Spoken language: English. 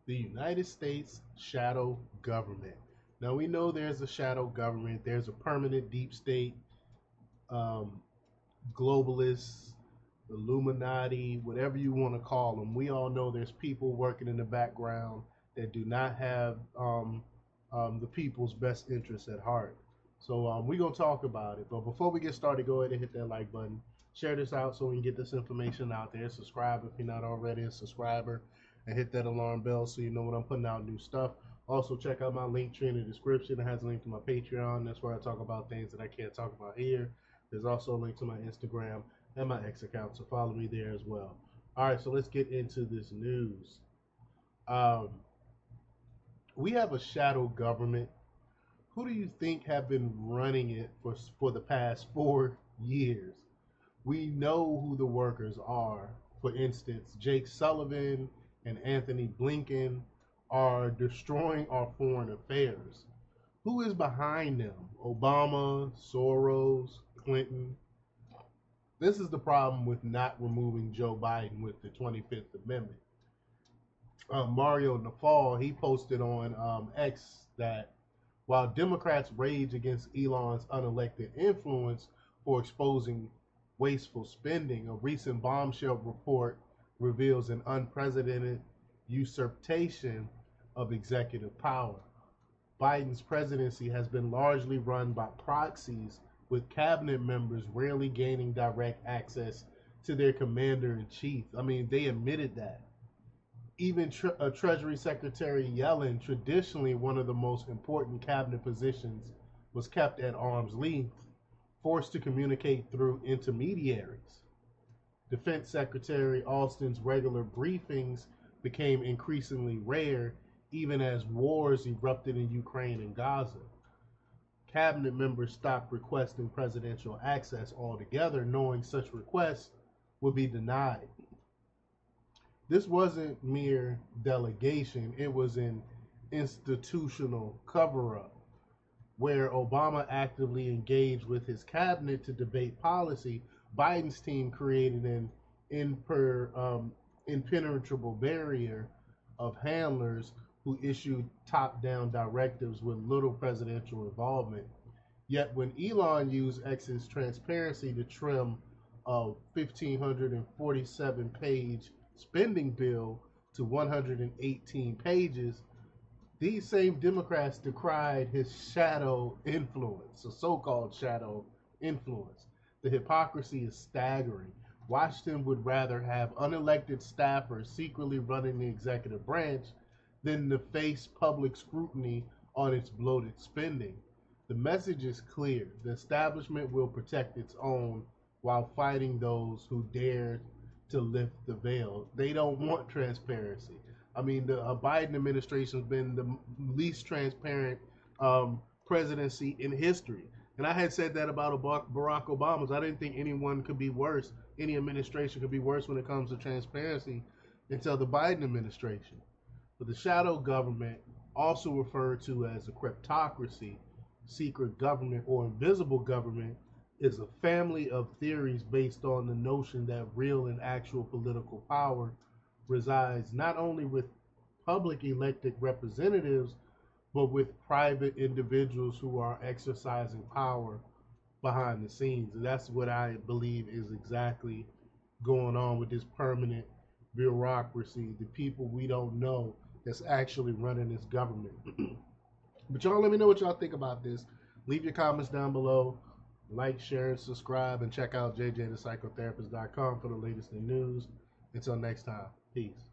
The United States shadow government. Now we know there's a shadow government. There's a permanent deep state, um, globalists, Illuminati, whatever you want to call them. We all know there's people working in the background that do not have the people's best interests at heart. So we're going to talk about it. But before we get started, go ahead and hit that like button. Share this out so we can get this information out there. Subscribe if you're not already a subscriber. And hit that alarm bell so you know when I'm putting out new stuff. Also, check out my link tree in the description. It has a link to my Patreon. That's where I talk about things that I can't talk about here. There's also a link to my Instagram and my X account, so follow me there as well. All right, so let's get into this news. Um, we have a shadow government. Who do you think have been running it for the past 4 years? We know who the workers are. For instance, Jake Sullivan and Anthony Blinken are destroying our foreign affairs. Who is behind them? Obama, Soros, Clinton. This is the problem with not removing Joe Biden with the 25th Amendment. Mario Nafal, he posted on X that while Democrats rage against Elon's unelected influence for exposing wasteful spending, a recent bombshell report reveals an unprecedented usurpation of executive power. Biden's presidency has been largely run by proxies, with cabinet members rarely gaining direct access to their commander in chief. I mean, they admitted that. Even Treasury Secretary Yellen, traditionally one of the most important cabinet positions, was kept at arm's length, forced to communicate through intermediaries. Defense Secretary Austin's regular briefings became increasingly rare, even as wars erupted in Ukraine and Gaza. Cabinet members stopped requesting presidential access altogether, knowing such requests would be denied. This wasn't mere delegation, it was an institutional cover up where Obama actively engaged with his cabinet to debate policy. Biden's team created an impenetrable barrier of handlers who issued top down directives with little presidential involvement. Yet, when Elon used X's transparency to trim a 1,547-page spending bill to 118 pages, these same Democrats decried his shadow influence, a so called shadow influence. The hypocrisy is staggering. Washington would rather have unelected staffers secretly running the executive branch than to face public scrutiny on its bloated spending. The message is clear: the establishment will protect its own while fighting those who dare to lift the veil. They don't want transparency. I mean, the Biden administration has been the least transparent presidency in history. And I had said that about Barack Obama's. I didn't think anyone could be worse. Any administration could be worse when it comes to transparency until the Biden administration. But the shadow government, also referred to as a kleptocracy, secret government, or invisible government, is a family of theories based on the notion that real and actual political power resides not only with public elected representatives, but with private individuals who are exercising power behind the scenes. And that's what I believe is exactly going on with this permanent bureaucracy, the people we don't know that's actually running this government. But y'all let me know what y'all think about this. Leave your comments down below. Like, share, and subscribe, and check out jjthepsychotherapist.com for the latest in news. Until next time, peace.